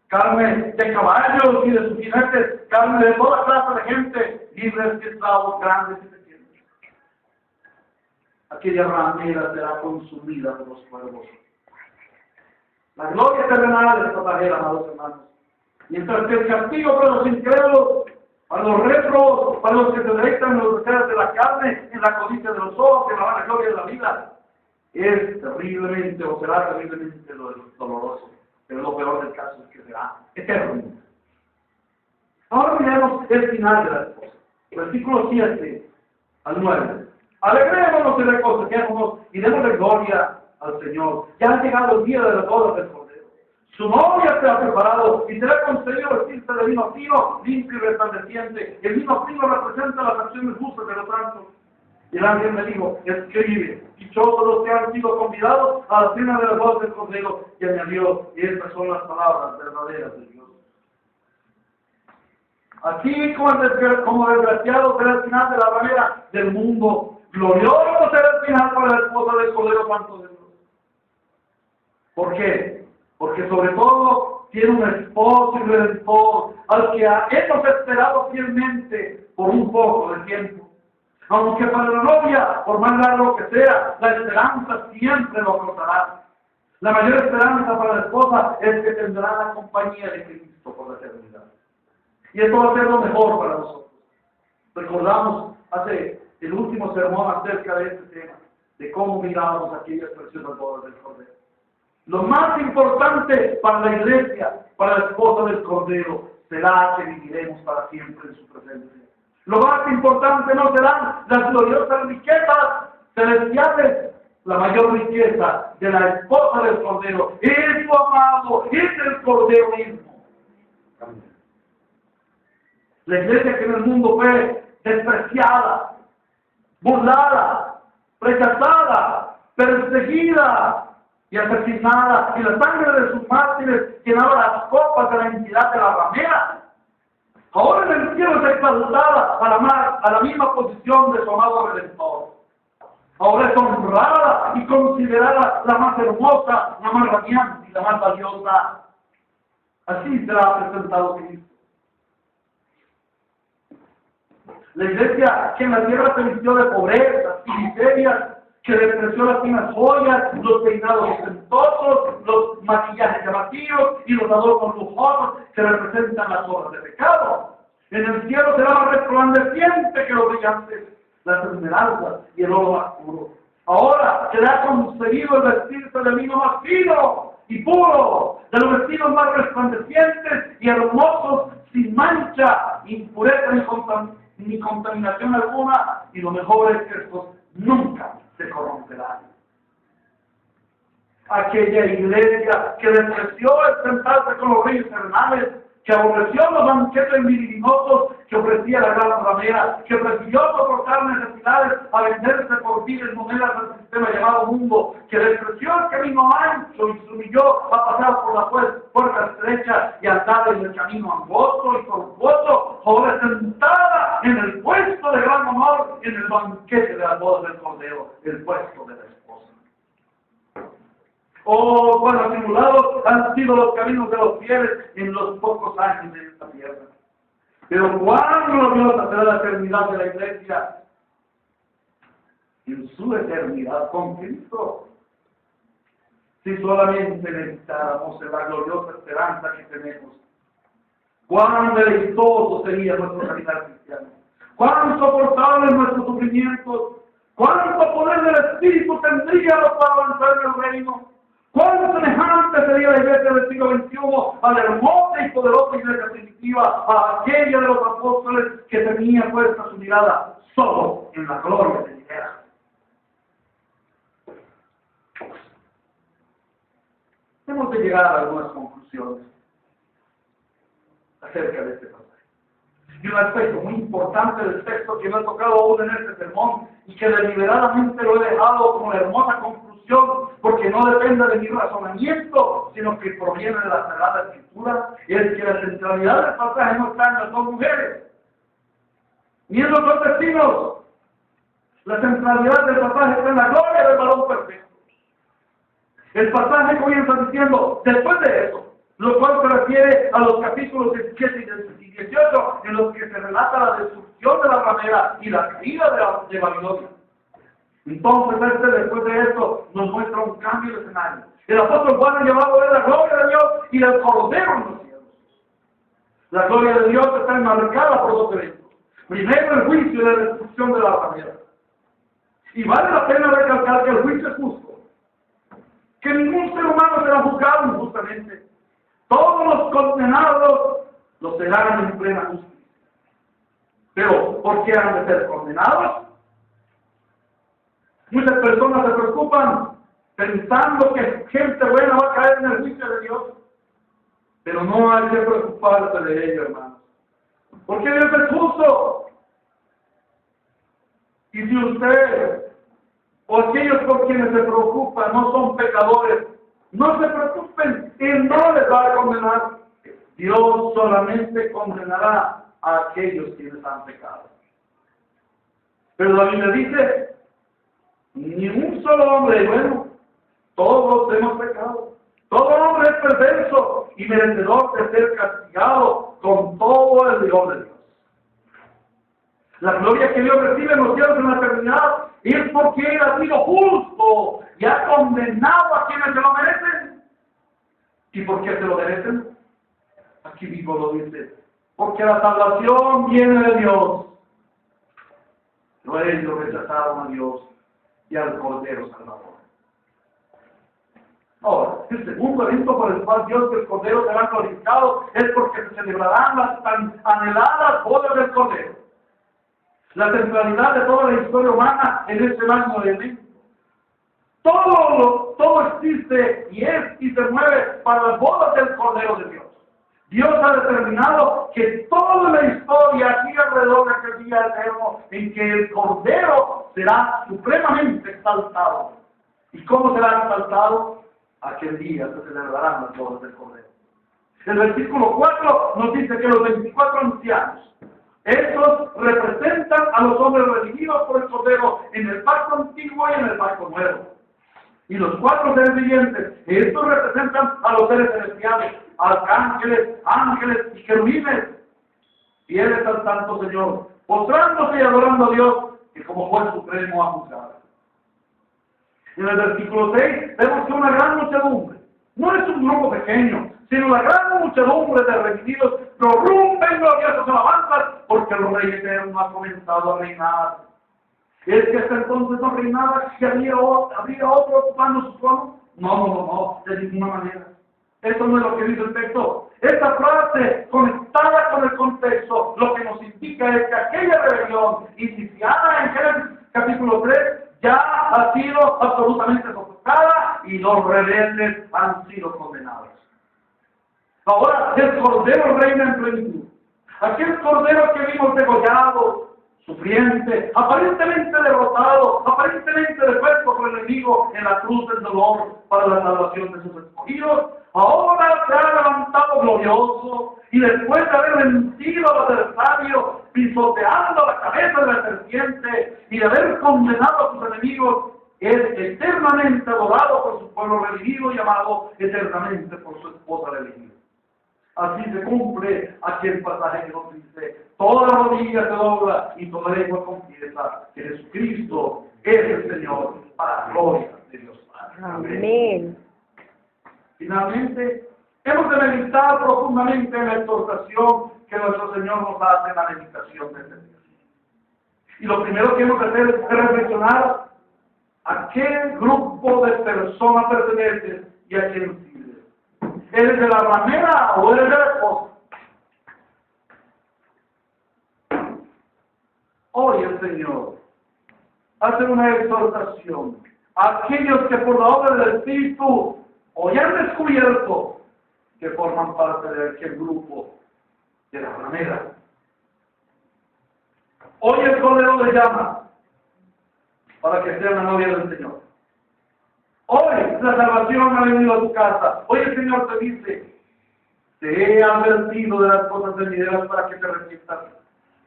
carne de caballos y de sus jinetes, carne de toda clase de gente, libres y esclavos, grandes y pequeños. Aquella ramera será consumida por los cuervos. La gloria terrenal es pasajera, amados hermanos. Mientras que el castigo para los incrédulos, para los réprobos, para los que se deleitan en los deseos de la carne, en la codicia de los ojos, en la vana gloria de la vida, es terriblemente, o será terriblemente doloroso. Pero lo peor del caso es que será eterno. Ahora miremos el final de la esposa. Versículos 7 al 9. Alegrémonos y regocijémonos y démosle gloria al Señor. Ya ha llegado el día de la boda del Cordero. Su novia se ha preparado y será concedido vestirse de vino fino, limpio y resplandeciente. El vino fino representa las acciones justas de los santos. Y el ángel me dijo: escribe, dichosos los que han sido convidados a la cena de la boda del Cordero. Y añadió: y estas son las palabras verdaderas de Dios. Así como desgraciado será el final de la ramera del mundo, glorioso será el final para la esposa del Cordero Santo de Dios. ¿Por qué? Porque sobre todo tiene un esposo y redentor al que hemos esperado fielmente por un poco de tiempo. Aunque para la novia, por más largo que sea, la esperanza siempre lo cortará. La mayor esperanza para la esposa es que tendrá la compañía de Cristo por la eternidad. Y esto va a ser lo mejor para nosotros. Recordamos hace el último sermón acerca de este tema, de cómo miramos aquellas preciosas bodas del Cordero. Lo más importante para la iglesia, para la esposa del Cordero, será que viviremos para siempre en su presencia. Lo más importante no serán las gloriosas riquezas celestiales. La mayor riqueza de la esposa del Cordero es su amado, es el Cordero mismo. La iglesia que en el mundo fue despreciada, burlada, rechazada, perseguida y asesinada, y la sangre de sus mártires llenaba las copas de la entidad de la ramera. Ahora en el cielo es exaltada a la misma posición de su amado Redentor. Ahora es honrada y considerada la más hermosa, la más radiante y la más valiosa. Así será presentado Cristo. La iglesia que en la tierra se vistió de pobreza y miserias, que despreció las finas joyas, los peinados ostentosos, los maquillajes llamativos y los adornos lujosos que representan las obras de pecado. En el cielo será más resplandeciente que los brillantes, las esmeraldas y el oro más puro. Ahora será concedido el vestirse de vino más fino y puro, de los vestidos más resplandecientes y hermosos, sin mancha, impureza ni contaminación alguna, y lo mejor es que estos nunca se corromperán. Aquella iglesia que despreció el sentarse con los reyes terrenales, que aborreció los banquetes libidinosos que ofrecía la gran ramera, que prefirió soportar necesidades a venderse por viles monedas del sistema llamado mundo, que despreció el camino ancho y se humilló a pasar por la puerta estrecha y andar en el camino angosto y tortuoso, ahora es sentada en el puesto de gran honor en el banquete de las bodas del Cordero, el puesto de la esposa. Oh, cuán atribulados han sido los caminos de los fieles en los pocos años de esta tierra. Pero cuán gloriosa será la eternidad de la iglesia en su eternidad con Cristo. Si solamente meditáramos en la gloriosa esperanza que tenemos, cuán deleitoso sería nuestro caminar cristiano, cuán soportables nuestros sufrimientos, cuánto poder del Espíritu tendríamos para avanzar en el reino. ¿Cuán semejante sería la iglesia del siglo XXI a la hermosa y poderosa iglesia primitiva, a aquella de los apóstoles que tenía puesta su mirada solo en la gloria de Dios? Tenemos que llegar a algunas conclusiones acerca de este pasaje. Y un aspecto muy importante del texto que no he tocado aún en este sermón y que deliberadamente lo he dejado como la hermosa conclusión, porque no depende de mi razonamiento, sino que proviene de la Sagrada Escritura, es que la centralidad del pasaje no está en las dos mujeres, ni en los dos destinos. La centralidad del pasaje está en la gloria del varón perfecto. El pasaje comienza diciendo, después de eso, lo cual se refiere a los capítulos 17 y 18, en los que se relata la destrucción de la ramera y la caída de Babilonia. Entonces, después de esto, nos muestra un cambio de escenario. El apóstol Juan ha llevado a ver la gloria de Dios y el Cordero en los cielos. La gloria de Dios está enmarcada por dos eventos. Primero, el juicio y la destrucción de la ramera. Y vale la pena recalcar que el juicio es justo. Que ningún ser humano será juzgado injustamente. Todos los condenados lo serán en plena justicia. Pero, ¿por qué han de ser condenados? Muchas personas se preocupan pensando que gente buena va a caer en el juicio de Dios. Pero no hay que preocuparse de ello, hermanos. Porque Dios es justo. Y si usted o aquellos por quienes se preocupan no son pecadores, no se preocupen, Él no les va a condenar. Dios solamente condenará a aquellos quienes han pecado. Pero la Biblia dice, ni un solo hombre es bueno, todos hemos pecado. Todo hombre es perverso y merecedor de ser castigado con todo el rigor de Dios. La gloria que Dios recibe en los cielos en la eternidad es porque Él ha sido justo y ha condenado a quienes se lo merecen. ¿Y por qué se lo merecen? Aquí mismo lo dice. Porque la salvación viene de Dios. Pero ellos rechazaron a Dios y al Cordero Salvador. Ahora, el segundo evento por el cual Dios y el Cordero serán glorificados es porque se celebrarán las tan anheladas bodas del Cordero. La centralidad de toda la historia humana en este magno evento. Todo existe y es y se mueve para las bodas del Cordero de Dios. Dios ha determinado que toda la historia aquí alrededor de aquel día eterno en que el Cordero será supremamente exaltado. ¿Y cómo será exaltado? Aquel día se celebrarán las bodas del Cordero. El versículo 4 nos dice que los 24 ancianos, estos representan a los hombres redimidos por el Cordero en el pacto antiguo y en el pacto nuevo. Y los 4 seres vivientes, estos representan a los seres celestiales, arcángeles, ángeles y querubines. Fieles al Santo Señor, postrándose y adorando a Dios, que como juez supremo ha juzgado. En el versículo 6 vemos que una gran muchedumbre, no es un grupo pequeño, sino la gran muchedumbre de redimidos prorrumpen gloriosas alabanzas, porque el Rey Eterno ha comenzado a reinar. ¿Es que hasta entonces no reinaba y habría otro ocupando su trono? No, de ninguna manera. Eso no es lo que dice el texto. Esta frase, conectada con el contexto, lo que nos indica es que aquella rebelión iniciada en Génesis capítulo 3 ya ha sido absolutamente sofocada y los rebeldes han sido condenados. Ahora el Cordero reina en plenitud. Aquel Cordero que vimos degollado, sufriente, aparentemente derrotado, aparentemente la cruz del dolor para la salvación de sus escogidos, ahora se ha levantado glorioso y después de haber vencido al adversario, pisoteando la cabeza de la serpiente y de haber condenado a sus enemigos, es eternamente adorado por su pueblo redimido y amado eternamente por su esposa redimida. Así se cumple aquí el pasaje que nos dice: toda rodilla se dobla y toda lengua confiesa que Jesucristo es el Señor, para la gloria de Dios Padre. Amén. Finalmente, hemos de meditar profundamente en la exhortación que nuestro Señor nos hace en la meditación de este día. Y lo primero que hemos de hacer es reflexionar a qué grupo de personas perteneces y a quién sirves. ¿Eres de la ramera o eres de la esposa? Hoy el Señor hace una exhortación a aquellos que por la obra del Espíritu hoy han descubierto que forman parte de aquel grupo de la ramera. Hoy el Cordero le llama para que sea la novia del Señor. Hoy la salvación ha venido a tu casa. Hoy el Señor te dice: te he advertido de las cosas venideras para que te arrepientas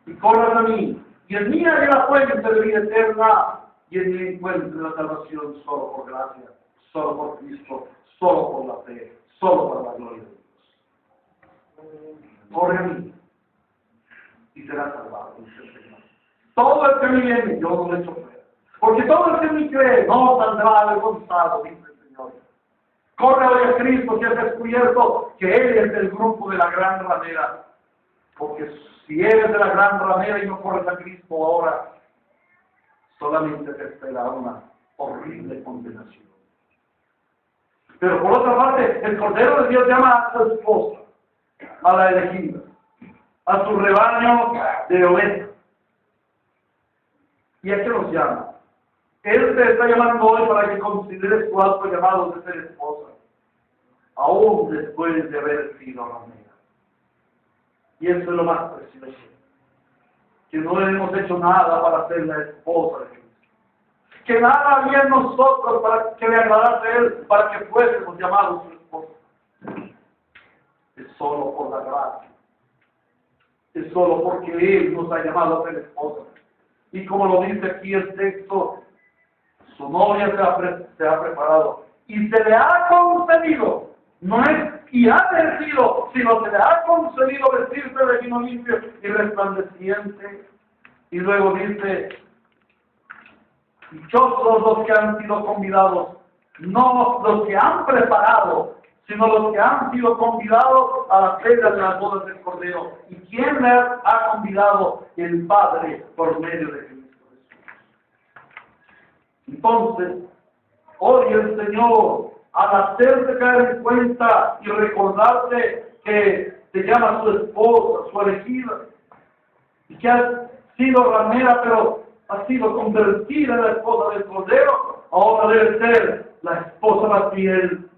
y corras a mí. Y en mí hay la fuente de vida eterna, y en mí encuentres la salvación solo por gracia, solo por Cristo, solo por la fe, solo por la gloria de Dios. Corre a mí y serás salvado, dice el Señor. Todo el que me viene, yo no le echo fuera. Porque todo el que me cree no saldrá avergonzado, dice el Señor. Corre hoy a Cristo, que has descubierto que Él es del grupo de la gran ramera. Porque si eres de la gran ramera y no corres a Cristo ahora, solamente te espera una horrible condenación. Pero por otra parte, el Cordero de Dios llama a su esposa, a la elegida, a su rebaño de ovejas. ¿Y a qué nos llama? Él te está llamando hoy para que consideres tu alto llamado de ser esposa, aún después de haber sido ramera. Y eso es lo más precioso, que no hemos hecho nada para ser la esposa de Cristo. Que nada había en nosotros para que le agradase a Él, para que fuésemos llamados su esposa. Es solo por la gracia. Es solo porque Él nos ha llamado a ser esposa. Y como lo dice aquí el texto, su novia se ha preparado y se le ha concedido, no es y ha vencido, sino se le ha concedido vestirse de lino limpio y resplandeciente. Y luego dice: dichosos los que han sido convidados, no los que han preparado, sino los que han sido convidados a la cena de las bodas del Cordero. ¿Y quién les ha convidado? El Padre, por medio de Cristo Jesús. Entonces, hoy el Señor, al hacerte caer en cuenta y recordarte que te llama su esposa, su elegida, y que has sido ramera, pero has sido convertida en la esposa del Cordero, ahora debes ser la esposa más fiel.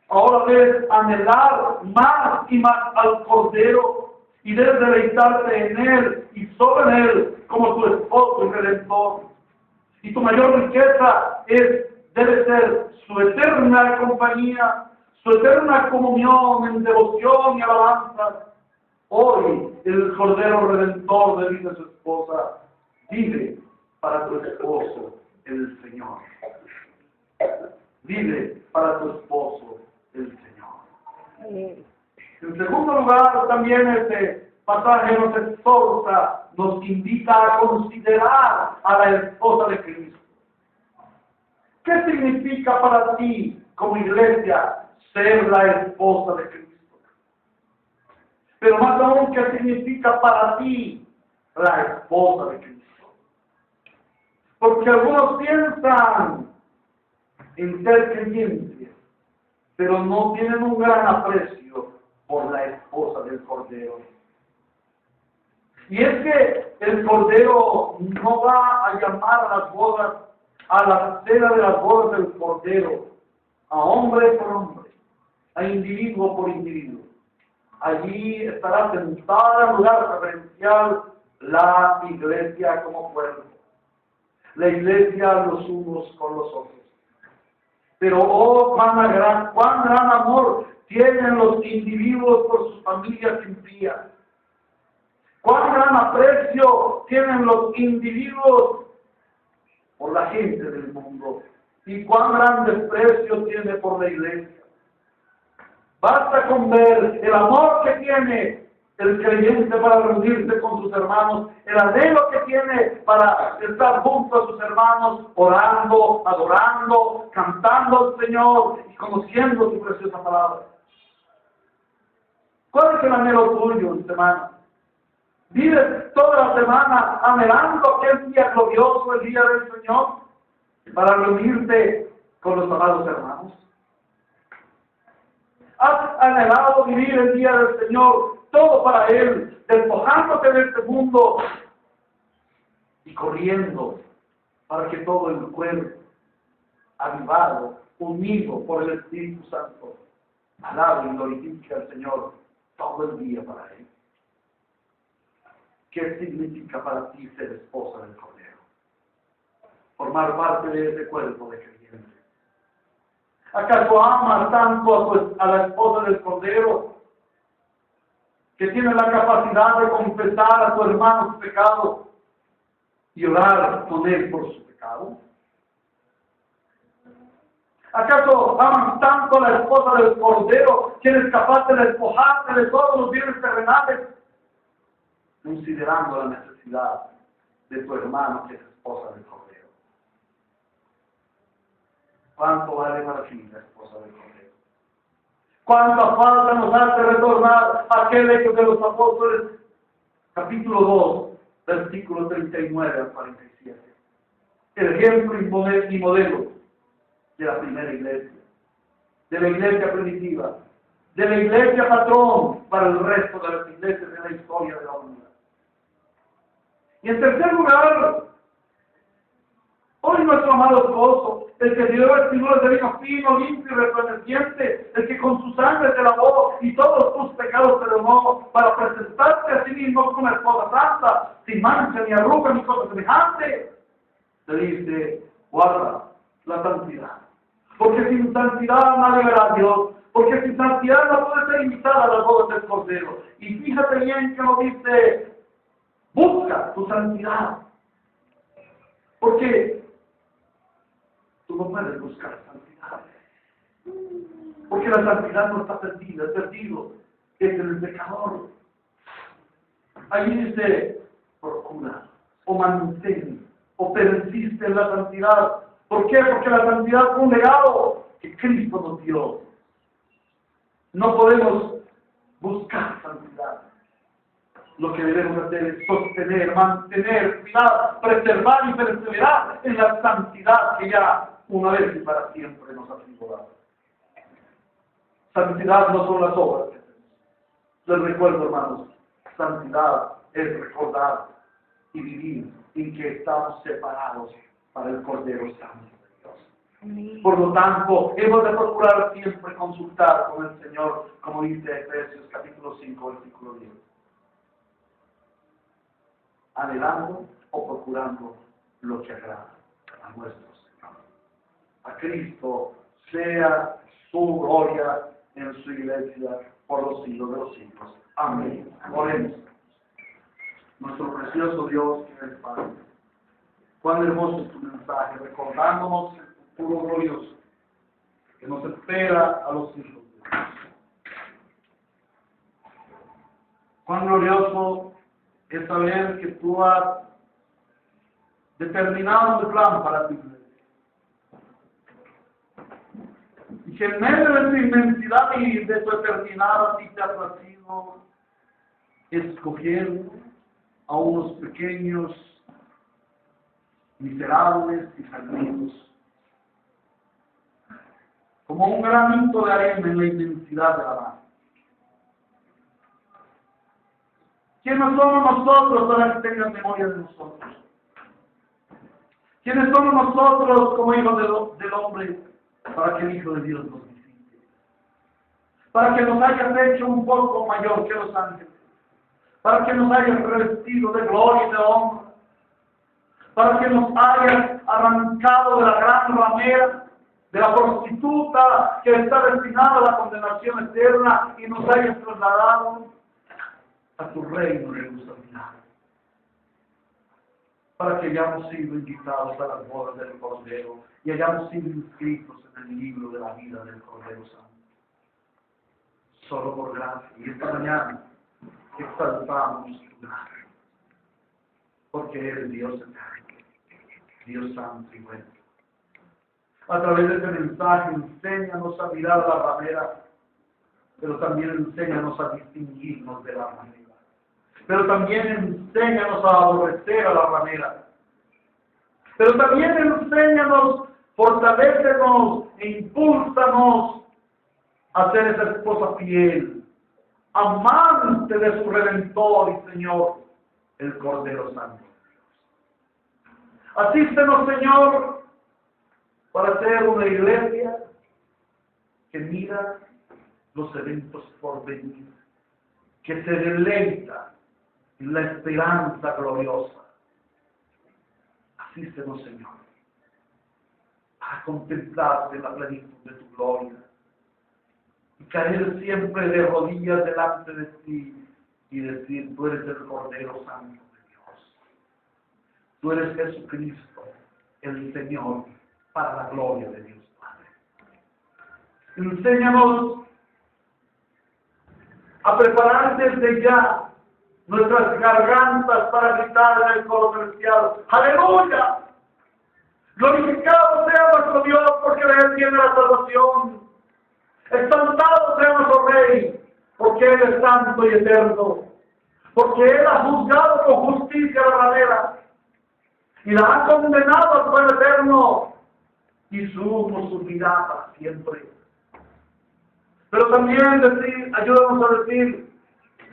Ahora debes anhelar más y más al Cordero y debes deleitarte en Él y solo en Él como tu esposo y redentor. Y tu mayor riqueza debe ser su eterna compañía, su eterna comunión en devoción y alabanza. Hoy el Cordero Redentor le dice a su esposa: vive para tu esposo el Señor. Vive para tu esposo el Señor. En segundo lugar, también este pasaje nos exhorta, nos invita a considerar a la esposa de Cristo. ¿Qué significa para ti como iglesia ser la esposa de Cristo? Pero más aún, ¿qué significa para ti la esposa de Cristo? Porque algunos piensan en ser creyentes, pero no tienen un gran aprecio por la esposa del Cordero. Y es que el Cordero no va a llamar a las bodas, a la cena de las bodas del Cordero, a hombre por hombre, a individuo por individuo. Allí estará sentada en lugar reverencial la iglesia como cuerpo. La iglesia los unos con los otros. Pero oh, cuán gran amor tienen los individuos por sus familias impías. Cuán gran aprecio tienen los individuos por la gente del mundo. Y cuán gran desprecio tiene por la iglesia. Basta con ver el amor que tiene el creyente para reunirse con sus hermanos, el anhelo que tiene para estar junto a sus hermanos, orando, adorando, cantando al Señor y conociendo su preciosa palabra. ¿Cuál es el anhelo tuyo, semana? ¿Vives toda la semana anhelando aquel día glorioso, el día del Señor, para reunirte con los amados hermanos? ¿Has anhelado vivir el día del Señor, todo para Él, despojándote de este mundo y corriendo para que todo el cuerpo, avivado, unido por el Espíritu Santo, alabe y glorifique al Señor todo el día para Él? ¿Qué significa para ti ser esposa del Cordero? Formar parte de ese cuerpo de creyentes. ¿Acaso amas tanto a la esposa del Cordero que tiene la capacidad de confesar a tu hermano su pecado y orar con él por su pecado? ¿Acaso aman tanto a la esposa del Cordero que eres capaz de despojarte de todos los bienes terrenales, considerando la necesidad de tu hermano que es esposa del Cordero? ¿Cuánto vale para ti la esposa del Cordero? ¿Cuánta falta nos hace retornar a aquel hecho de los apóstoles? Capítulo 2, versículo 39 al 47. El ejemplo y modelo de la primera iglesia, de la iglesia primitiva, de la iglesia patrón para el resto de las iglesias de la historia de la humanidad. Y en tercer lugar, hoy nuestro amado esposo, el que dio vestiduras de vino fino, limpio y resplandeciente, el que con su sangre te lavó y todos tus pecados te lavó para presentarte a sí mismo como una esposa santa, sin mancha ni arruga ni cosa semejante, te dice: guarda la santidad, porque sin santidad nadie verá a Dios, porque sin santidad no puede ser invitada a las bodas del Cordero. Y fíjate bien que nos dice: busca tu santidad, porque tú no puedes buscar santidad, porque la santidad no está perdida, es perdido, es el pecador. Ahí dice: procura, o mantén, o persiste en la santidad. ¿Por qué? Porque la santidad fue un legado que Cristo nos dio. No podemos buscar santidad. Lo que debemos hacer es sostener, mantener, cuidar, preservar y perseverar en la santidad que ya una vez y para siempre nos ha sido dada. Santidad no son las obras que hacemos. Les recuerdo, hermanos, santidad es recordar y vivir en que estamos separados para el Cordero Santo de Dios. Amén. Por lo tanto, hemos de procurar siempre consultar con el Señor, como dice Efesios capítulo 5, versículo 10. Anhelando o procurando lo que agrada a nuestro Señor. A Cristo sea su gloria en su iglesia por los siglos de los siglos. Amén. Oremos. Nuestro precioso Dios y el Padre, cuán hermoso es tu mensaje, recordándonos el futuro glorioso que nos espera a los hijos de Dios. Cuán glorioso es saber que tú has determinado tu plan para tu iglesia. Y que en medio de tu inmensidad y de tu eternidad a ti te has nacido escogiendo a unos pequeños, miserables y perdidos, como un granito de arena en la inmensidad de la mar. ¿Quiénes somos nosotros para que tengan memoria de nosotros? ¿Quiénes somos nosotros como hijos del hombre para que el Hijo de Dios nos visite? Para que nos hayas hecho un poco mayor que los ángeles. Para que nos hayas revestido de gloria y de honra. Para que nos hayas arrancado de la gran ramera de la prostituta que está destinada a la condenación eterna y nos hayas trasladado a tu reino de luz admirable, para que hayamos sido invitados a las bodas del Cordero y hayamos sido inscritos en el libro de la vida del Cordero Santo. Solo por gracia. Y esta mañana exaltamos tu gracia, porque eres Dios eterno, Dios santo y bueno. A través de este mensaje, enséñanos a mirar la ramera, pero también enséñanos a distinguirnos de la ramera. Pero también enséñanos a aborrecer a la ramera. Pero también enséñanos, fortalécenos e impúlsanos a ser esa esposa fiel, amante de su Redentor y Señor, el Cordero Santo. Asístenos, Señor, para ser una iglesia que mira los eventos por venir, que se deleita en la esperanza gloriosa. Asístenos, Señor, para contemplarte en la plenitud de tu gloria y caer siempre de rodillas delante de ti y decir: tú eres el Cordero Santo de Dios. Tú eres Jesucristo, el Señor, para la gloria de Dios Padre. Enséñanos a preparar desde ya nuestras gargantas para gritar en el coro celestial: ¡Aleluya! Glorificado sea nuestro Dios, porque de Él viene la salvación. Exaltado sea nuestro Rey, porque Él es santo y eterno, porque Él ha juzgado con justicia la ramera y la ha condenado al fuego eterno, y su humo subirá para siempre. Pero también ayúdanos a decir: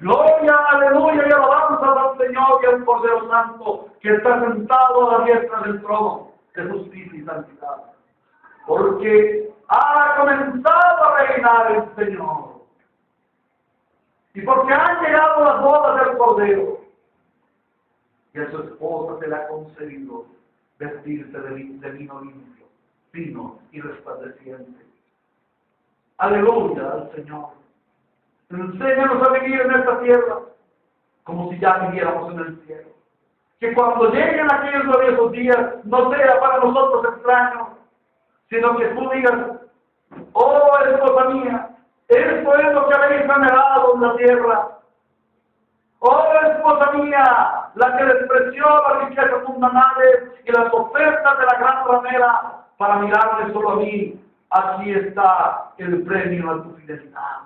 gloria, aleluya y alabanza al Señor y al Cordero Santo, que está sentado a la diestra del trono de justicia y santidad. Porque ha comenzado a reinar el Señor. Y porque han llegado las bodas del Cordero. Y a su esposa se le ha concedido vestirse de vino limpio, fino y resplandeciente. Aleluya al Señor. Enséñanos a vivir en esta tierra como si ya viviéramos en el cielo. Que cuando lleguen aquellos gloriosos días no sea para nosotros extraño, sino que tú digas: oh, esposa mía, esto es lo que habéis anhelado en la tierra. Oh, esposa mía, la que despreció las riquezas mundanales y las ofertas de la gran ramera para mirarme solo a mí. Aquí está el premio a tu fidelidad.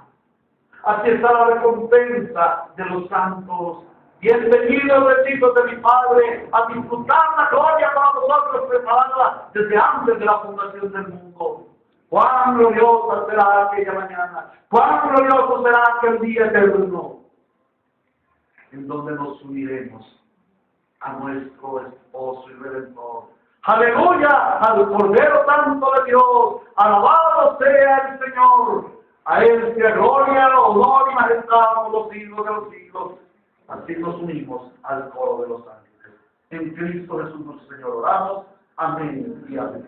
Aquí está la recompensa de los santos. Bienvenidos, benditos de mi Padre, a disfrutar la gloria para vosotros preparada desde antes de la fundación del mundo. Cuán gloriosa será aquella mañana. Cuán glorioso será aquel día eterno, en donde nos uniremos a nuestro esposo y Redentor. ¡Aleluya! Al Cordero Santo de Dios. Alabado sea el Señor. A Él sea gloria, honor y majestad por los siglos de los siglos. Así nos unimos al coro de los ángeles. En Cristo Jesús nuestro Señor oramos. Amén y amén.